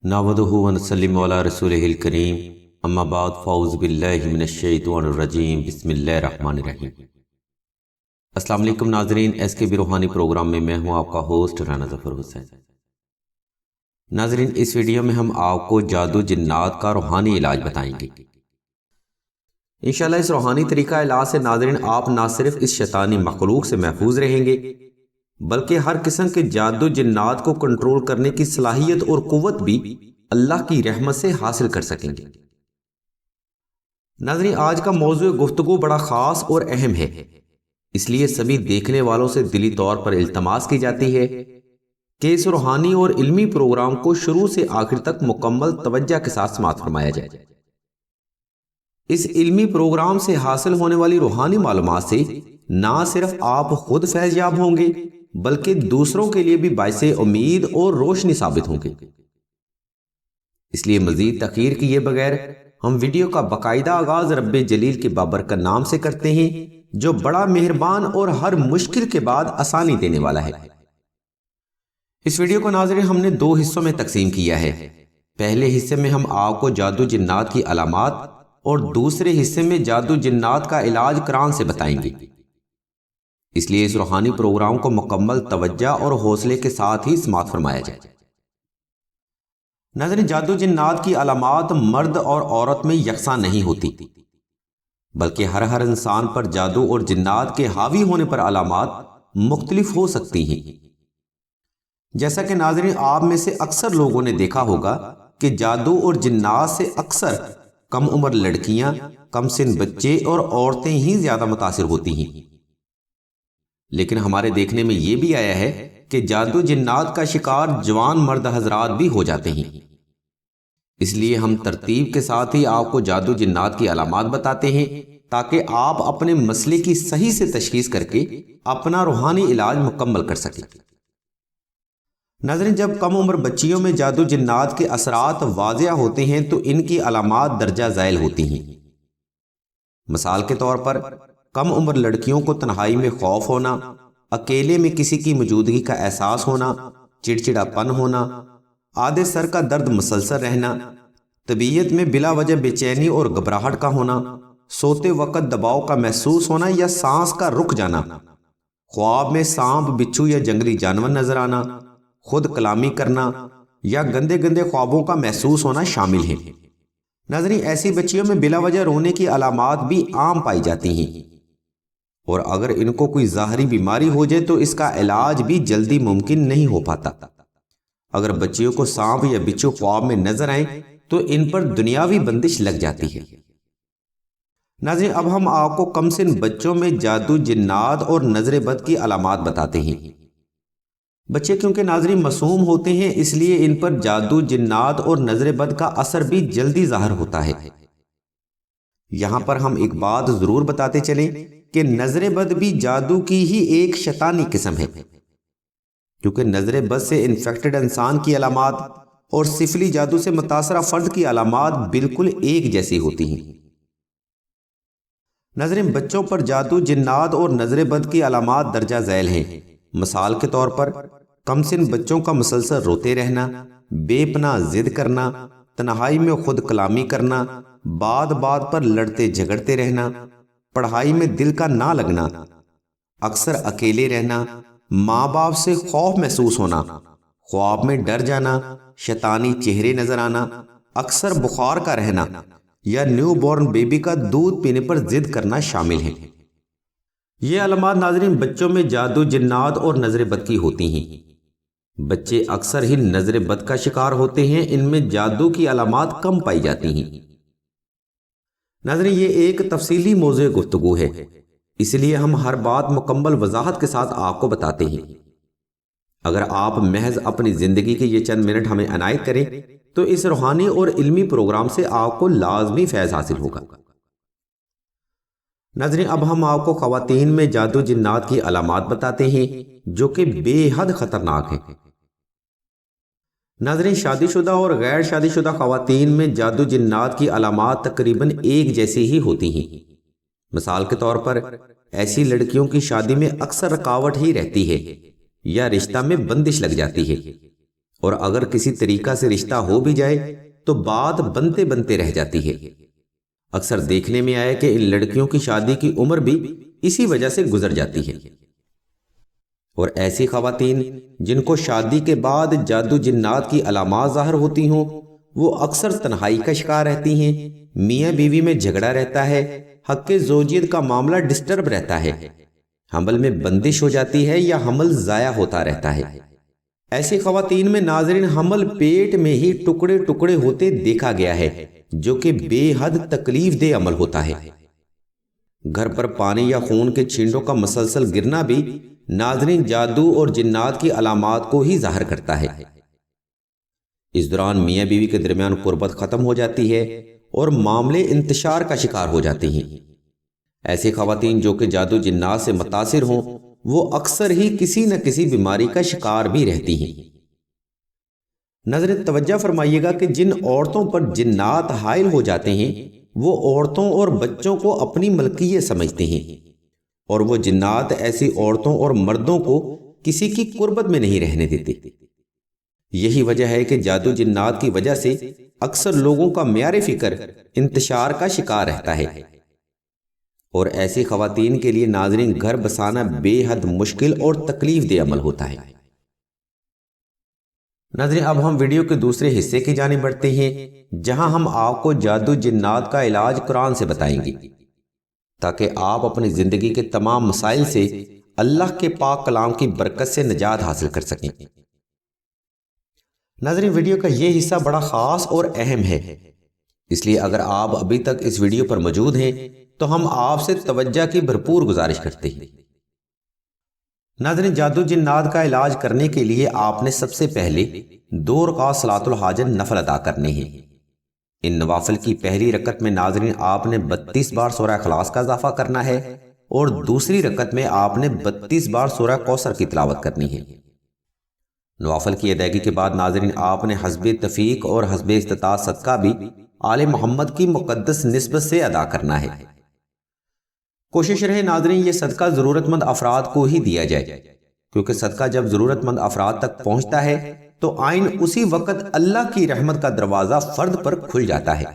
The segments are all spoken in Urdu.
نحمدہ و نصلی علی رسولہ الکریم اما بعد فاعوذ باللہ من الشیطان الرجیم بسم اللہ الرحمن الرحیم۔ السلام علیکم ناظرین، ایس کے بی روحانی پروگرام میں ہوں آپ کا ہوسٹ رانا ظفر حسین۔ ناظرین، اس ویڈیو میں ہم آپ کو جادو جنات کا روحانی علاج بتائیں گے۔ انشاءاللہ اس روحانی طریقہ علاج سے ناظرین آپ نہ صرف اس شیطانی مخلوق سے محفوظ رہیں گے بلکہ ہر قسم کے جادو جنات کو کنٹرول کرنے کی صلاحیت اور قوت بھی اللہ کی رحمت سے حاصل کر سکیں گے۔ ناظرین، آج کا موضوع گفتگو بڑا خاص اور اہم ہے، اس لیے سبھی دیکھنے والوں سے دلی طور پر التماس کی جاتی ہے کہ اس روحانی اور علمی پروگرام کو شروع سے آخر تک مکمل توجہ کے ساتھ سماعت فرمایا جائے۔ اس علمی پروگرام سے حاصل ہونے والی روحانی معلومات سے نہ صرف آپ خود فیض یاب ہوں گے بلکہ دوسروں کے لیے بھی باعث امید اور روشنی ثابت ہوں گے۔ اس لیے مزید تاخیر کیے بغیر ہم ویڈیو کا باقاعدہ آغاز رب جلیل کے بابرکت نام سے کرتے ہیں جو بڑا مہربان اور ہر مشکل کے بعد آسانی دینے والا ہے۔ اس ویڈیو کو ناظرین ہم نے 2 حصوں میں تقسیم کیا ہے۔ پہلے حصے میں ہم آپ کو جادو جنات کی علامات اور دوسرے حصے میں جادو جنات کا علاج قرآن سے بتائیں گے۔ اس لیے اس روحانی پروگرام کو مکمل توجہ اور حوصلے کے ساتھ ہی سماعت فرمایا جائے۔ ناظرین، جادو جنات کی علامات مرد اور عورت میں یکساں نہیں ہوتی بلکہ ہر انسان پر جادو اور جنات کے حاوی ہونے پر علامات مختلف ہو سکتی ہیں۔ جیسا کہ ناظرین آپ میں سے اکثر لوگوں نے دیکھا ہوگا کہ جادو اور جنات سے اکثر کم عمر لڑکیاں، کم سن بچے اور عورتیں ہی زیادہ متاثر ہوتی ہیں، لیکن ہمارے دیکھنے میں یہ بھی آیا ہے کہ جادو جنات کا شکار جوان مرد حضرات بھی ہو جاتے ہیں۔ اس لیے ہم ترتیب کے ساتھ ہی آپ کو جادو جنات کی علامات بتاتے ہیں تاکہ آپ اپنے مسئلے کی صحیح سے تشخیص کر کے اپنا روحانی علاج مکمل کر سکیں۔ ناظرین، جب کم عمر بچیوں میں جادو جنات کے اثرات واضح ہوتے ہیں تو ان کی علامات درجہ ذیل ہوتی ہیں۔ مثال کے طور پر کم عمر لڑکیوں کو تنہائی میں خوف ہونا، اکیلے میں کسی کی موجودگی کا احساس ہونا، چڑچڑا پن ہونا، آدھے سر کا درد مسلسل رہنا، طبیعت میں بلا وجہ بے چینی اور گھبراہٹ کا ہونا، سوتے وقت دباؤ کا محسوس ہونا یا سانس کا رک جانا، خواب میں سانپ، بچھو یا جنگلی جانور نظر آنا، خود کلامی کرنا یا گندے خوابوں کا محسوس ہونا شامل ہیں۔ ناظرین، ایسی بچیوں میں بلا وجہ رونے کی علامات بھی عام پائی جاتی ہیں، اور اگر ان کو کوئی ظاہری بیماری ہو جائے تو اس کا علاج بھی جلدی ممکن نہیں ہو پاتا۔ اگر بچیوں کو سانپ یا بچھو خواب میں نظر آئیں تو ان پر دنیاوی بندش لگ جاتی ہے۔ ناظرین، اب ہم آپ کو کم سن بچوں میں جادو جنات اور نظر بد کی علامات بتاتے ہیں۔ بچے کیونکہ ناظرین معصوم ہوتے ہیں اس لیے ان پر جادو جنات اور نظر بد کا اثر بھی جلدی ظاہر ہوتا ہے۔ یہاں پر ہم ایک بات ضرور بتاتے چلیں کہ نظر بد بھی جادو کی ہی ایک شیطانی قسم ہے، کیونکہ نظر بد سے انفیکٹڈ انسان کی علامات اور سفلی جادو سے متاثرہ فرد کی علامات بالکل ایک جیسی ہوتی ہیں۔ ناظرین، بچوں پر جادو جنات اور نظر بد کی علامات درجہ ذیل ہیں۔ مثال کے طور پر کم سن بچوں کا مسلسل روتے رہنا، بے پناہ ضد کرنا، تنہائی میں خود کلامی کرنا، بات پر لڑتے جھگڑتے رہنا، پڑھائی میں دل کا نہ لگنا، اکثر اکیلے رہنا، ماں باپ سے خوف محسوس ہونا، خواب میں ڈر جانا، شیطانی چہرے نظر آنا، اکثر بخار کا رہنا یا نیو بورن بیبی کا دودھ پینے پر ضد کرنا شامل ہیں۔ یہ علامات ناظرین بچوں میں جادو جنات اور نظر بد کی ہوتی ہیں۔ بچے اکثر ہی نظر بد کا شکار ہوتے ہیں، ان میں جادو کی علامات کم پائی جاتی ہیں۔ ناظرین، یہ ایک تفصیلی موضوع گفتگو ہے، اس لیے ہم ہر بات مکمل وضاحت کے ساتھ آپ کو بتاتے ہیں۔ اگر آپ محض اپنی زندگی کے یہ چند منٹ ہمیں عنایت کریں تو اس روحانی اور علمی پروگرام سے آپ کو لازمی فیض حاصل ہوگا۔ ناظرین، اب ہم آپ کو خواتین میں جادو جنات کی علامات بتاتے ہیں جو کہ بے حد خطرناک ہیں۔ ناظرین، شادی شدہ اور غیر شادی شدہ خواتین میں جادو جنات کی علامات تقریباً ایک جیسی ہی ہوتی ہیں۔ مثال کے طور پر ایسی لڑکیوں کی شادی میں اکثر رکاوٹ ہی رہتی ہے یا رشتہ میں بندش لگ جاتی ہے، اور اگر کسی طریقہ سے رشتہ ہو بھی جائے تو بات بنتے بنتے رہ جاتی ہے۔ اکثر دیکھنے میں آیا کہ ان لڑکیوں کی شادی کی عمر بھی اسی وجہ سے گزر جاتی ہے۔ اور ایسی خواتین جن کو شادی کے بعد جادو جنات کی علامات ظاہر ہوتی ہوں، وہ اکثر تنہائی کا شکار رہتی ہیں، میاں بیوی میں جھگڑا رہتا ہے، حق زوجیت کا معاملہ ڈسٹرب رہتا ہے، حمل میں بندش ہو جاتی ہے یا حمل ضائع ہوتا رہتا ہے۔ ایسی خواتین میں ناظرین حمل پیٹ میں ہی ٹکڑے ٹکڑے ہوتے دیکھا گیا ہے، جو کہ بے حد تکلیف دہ عمل ہوتا ہے۔ گھر پر پانی یا خون کے چھینٹوں کا مسلسل گرنا بھی ناظرین جادو اور جنات کی علامات کو ہی ظاہر کرتا ہے۔ اس دوران میاں بیوی کے درمیان قربت ختم ہو جاتی ہے اور معاملے انتشار کا شکار ہو جاتے ہیں۔ ایسی خواتین جو کہ جادو جنات سے متاثر ہوں، وہ اکثر ہی کسی نہ کسی بیماری کا شکار بھی رہتی ہیں۔ نظر توجہ فرمائیے گا کہ جن عورتوں پر جنات حائل ہو جاتے ہیں، وہ عورتوں اور بچوں کو اپنی ملکیت سمجھتے ہیں، اور وہ جنات ایسی عورتوں اور مردوں کو کسی کی قربت میں نہیں رہنے دیتے۔ یہی وجہ ہے کہ جادو جنات کی وجہ سے اکثر لوگوں کا معیار فکر انتشار کا شکار رہتا ہے، اور ایسی خواتین کے لیے ناظرین گھر بسانا بے حد مشکل اور تکلیف دہ عمل ہوتا ہے۔ ناظرین اب ہم ویڈیو کے دوسرے حصے کی جانب بڑھتے ہیں، جہاں ہم آپ کو جادو جنات کا علاج قرآن سے بتائیں گے، تاکہ آپ اپنی زندگی کے تمام مسائل سے اللہ کے پاک کلام کی برکت سے نجات حاصل کر سکیں۔ ناظرین ویڈیو کا یہ حصہ بڑا خاص اور اہم ہے، اس لیے اگر آپ ابھی تک اس ویڈیو پر موجود ہیں تو ہم آپ سے توجہ کی بھرپور گزارش کرتے ہیں۔ ناظرین جادو جنات کا علاج کرنے کے لیے آپ نے سب سے پہلے 2 رکعت صلاۃ الحاجت نفل ادا کرنے ہیں۔ ان نوافل کی پہلی رکعت میں ناظرین آپ نے 32 بار سورہ اخلاص کا اضافہ کرنا ہے، اور دوسری رکعت میں آپ نے 32 بار سورہ کوثر کی تلاوت کرنی ہے۔ نوافل کی ادائیگی کے بعد ناظرین آپ نے حسب تفیق اور حسب استطاعت صدقہ بھی آل محمد کی مقدس نسبت سے ادا کرنا ہے۔ کوشش رہے ناظرین یہ صدقہ ضرورت مند افراد کو ہی دیا جائے، کیونکہ صدقہ جب ضرورت مند افراد تک پہنچتا ہے تو عین اسی وقت اللہ کی رحمت کا دروازہ فرد پر کھل جاتا ہے۔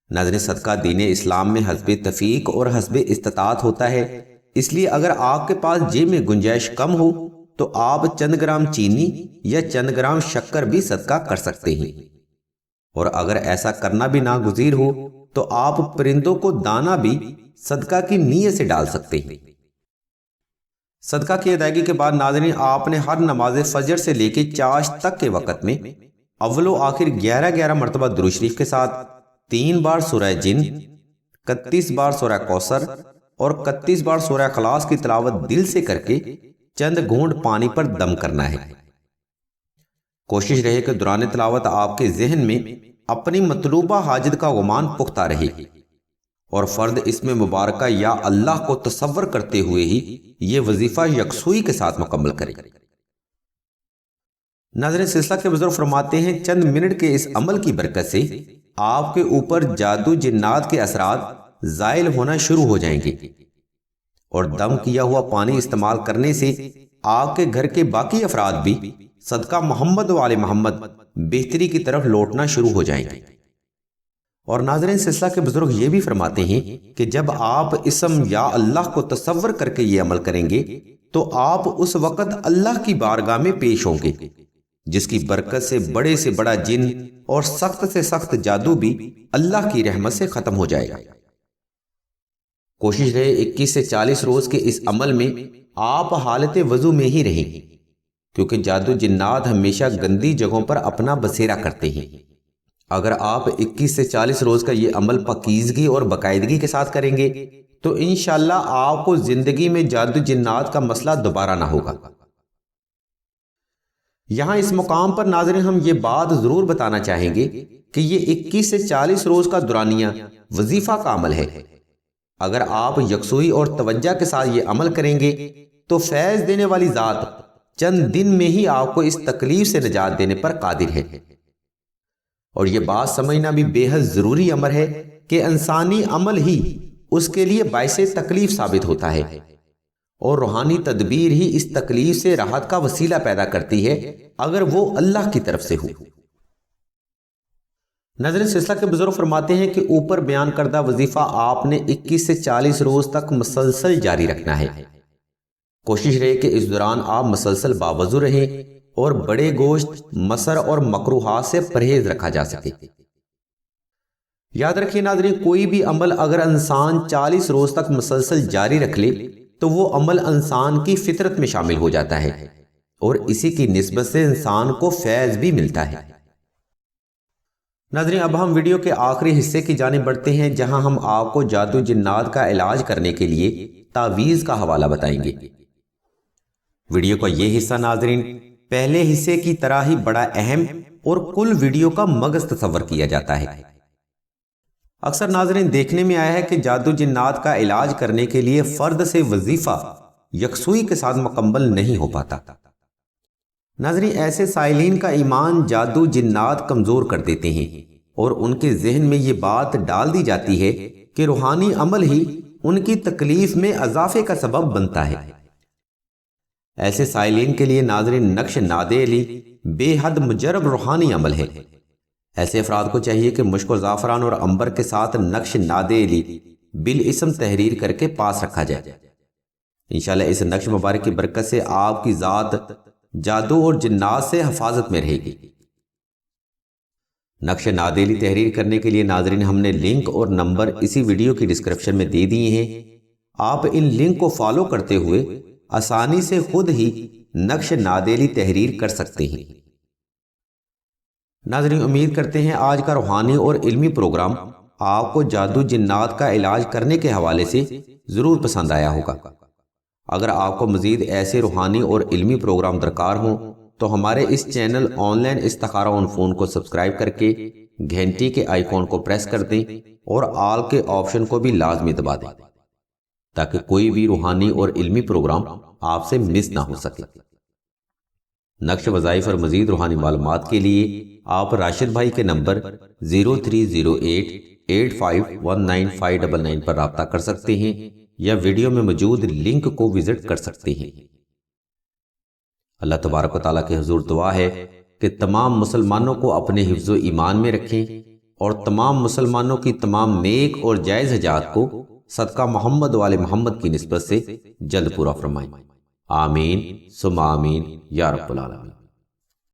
ناظرین صدقہ دین اسلام میں حسب تفیق اور حسب استطاعت ہوتا ہے، اس لیے اگر آپ کے پاس جیب میں گنجائش کم ہو تو آپ چند گرام چینی یا چند گرام شکر بھی صدقہ کر سکتے ہیں، اور اگر ایسا کرنا بھی ناگزیر ہو تو آپ پرندوں کو دانہ بھی صدقہ کی نیت سے ڈال سکتے ہیں۔ صدقہ کی ادائیگی کے بعد ناظرین آپ نے ہر نماز فجر سے لے کے چاشت تک کے وقت میں اول و آخر 11 مرتبہ درود شریف کے ساتھ 3 بار سورہ جن، 31 بار سورہ کوثر اور 31 بار سورہ اخلاص کی تلاوت دل سے کر کے چند گھونٹ پانی پر دم کرنا ہے۔ کوشش رہے کہ دوران تلاوت آپ کے ذہن میں اپنی مطلوبہ حاجت کا گمان پختہ رہے، اور فرد اس میں مبارکہ یا اللہ کو تصور کرتے ہوئے ہی یہ وظیفہ یکسوئی کے ساتھ مکمل کرے۔ ناظرین سلسلہ کے بزرگ فرماتے ہیں چند منٹ کے اس عمل کی برکت سے آپ کے اوپر جادو جنات کے اثرات زائل ہونا شروع ہو جائیں گے، اور دم کیا ہوا پانی استعمال کرنے سے آپ کے گھر کے باقی افراد بھی صدقہ محمد و آل محمد بہتری کی طرف لوٹنا شروع ہو جائیں گے۔ اور ناظرین سلسلہ کے بزرگ یہ بھی فرماتے ہیں کہ جب آپ اسم یا اللہ کو تصور کر کے یہ عمل کریں گے تو آپ اس وقت اللہ کی بارگاہ میں پیش ہوں گے، جس کی برکت سے بڑا جن اور سخت سے سخت جادو بھی اللہ کی رحمت سے ختم ہو جائے گا۔ کوشش رہے 21 سے 40 روز کے اس عمل میں آپ حالت وضو میں ہی رہیں، کیونکہ جادو جنات ہمیشہ گندی جگہوں پر اپنا بسیرا کرتے ہیں۔ اگر آپ 21 سے 40 روز کا یہ عمل پاکیزگی اور باقاعدگی کے ساتھ کریں گے تو انشاءاللہ آپ کو زندگی میں جادو جنات کا مسئلہ دوبارہ نہ ہوگا۔ یہاں اس مقام پر ناظرین ہم یہ بات ضرور بتانا چاہیں گے کہ یہ 21 سے 40 روز کا دورانیہ وظیفہ کا عمل ہے۔ اگر آپ یکسوئی اور توجہ کے ساتھ یہ عمل کریں گے تو فیض دینے والی ذات چند دن میں ہی آپ کو اس تکلیف سے نجات دینے پر قادر ہے۔ اور یہ بات سمجھنا بھی بے حد ضروری امر ہے کہ انسانی عمل ہی اس کے لیے باعث تکلیف ثابت ہوتا ہے، اور روحانی تدبیر ہی اس تکلیف سے راحت کا وسیلہ پیدا کرتی ہے اگر وہ اللہ کی طرف سے ہو۔ ناظرین، سلسلہ کے بزرگ فرماتے ہیں کہ اوپر بیان کردہ وظیفہ آپ نے 21 سے 40 روز تک مسلسل جاری رکھنا ہے۔ کوشش رہے کہ اس دوران آپ مسلسل باوضو رہیں اور بڑے گوشت، مسر اور مکروہات سے پرہیز رکھا جا سکے۔ یاد رکھیے ناظرین، کوئی بھی عمل اگر انسان 40 روز تک مسلسل جاری رکھ لے تو وہ عمل انسان کی فطرت میں شامل ہو جاتا ہے اور اسی کی نسبت سے انسان کو فیض بھی ملتا ہے۔ ناظرین، اب ہم ویڈیو کے آخری حصے کی جانب بڑھتے ہیں، جہاں ہم آپ کو جادو جنات کا علاج کرنے کے لیے تعویذ کا حوالہ بتائیں گے۔ ویڈیو کا یہ حصہ ناظرین پہلے حصے کی طرح ہی بڑا اہم اور کل ویڈیو کا مغز تصور کیا جاتا ہے۔ اکثر ناظرین دیکھنے میں آیا ہے کہ جادو جنات کا علاج کرنے کے لیے فرد سے وظیفہ یکسوئی کے ساتھ مکمل نہیں ہو پاتا۔ ناظرین، ایسے سائلین کا ایمان جادو جنات کمزور کر دیتے ہیں اور ان کے ذہن میں یہ بات ڈال دی جاتی ہے کہ روحانی عمل ہی ان کی تکلیف میں اضافے کا سبب بنتا ہے۔ ایسے سائلین کے لیے ناظرین نقش ناد علی بے حد مجرب روحانی عمل ہے۔ ایسے افراد کو چاہیے کہ مشک و زعفران اور عنبر کے ساتھ نقش ناد علی بالاسم تحریر کر کے پاس رکھا جائے۔ انشاءاللہ اس نقش مبارک کی برکت سے آپ کی ذات جادو اور جنات سے حفاظت میں رہے گی۔ نقش ناد علی تحریر کرنے کے لیے ناظرین ہم نے لنک اور نمبر اسی ویڈیو کی ڈسکرپشن میں دے دیے ہیں۔ آپ ان لنک کو فالو کرتے ہوئے آسانی سے خود ہی نقش ناد علی تحریر کر سکتے ہیں۔ ناظرین، امید کرتے ہیں آج کا روحانی اور علمی پروگرام آپ کو جادو جنات کا علاج کرنے کے حوالے سے ضرور پسند آیا ہوگا۔ اگر آپ کو مزید ایسے روحانی اور علمی پروگرام درکار ہوں تو ہمارے اس چینل آن لائن استخارہ آن فون کو سبسکرائب کر کے گھنٹی کے آئیکن کو پریس کر دیں اور آل کے آپشن کو بھی لازمی دبا دیں تاکہ کوئی بھی روحانی اور علمی پروگرام آپ سے مس نہ ہو سکے۔ نقش وظائف اور مزید روحانی معلومات کے لیے آپ راشد بھائی کے نمبر 0308851959 پر رابطہ کر سکتے ہیں یا ویڈیو میں موجود لنک کو وزٹ کر سکتے ہیں۔ اللہ تبارک و تعالیٰ کے حضور دعا ہے کہ تمام مسلمانوں کو اپنے حفظ و ایمان میں رکھیں اور تمام مسلمانوں کی تمام نیک اور جائز حاجات کو صدقہ محمد والے محمد کی نسبت سے جلد پورا فرمائیں۔ آمین ثم آمین یا رب العالمین۔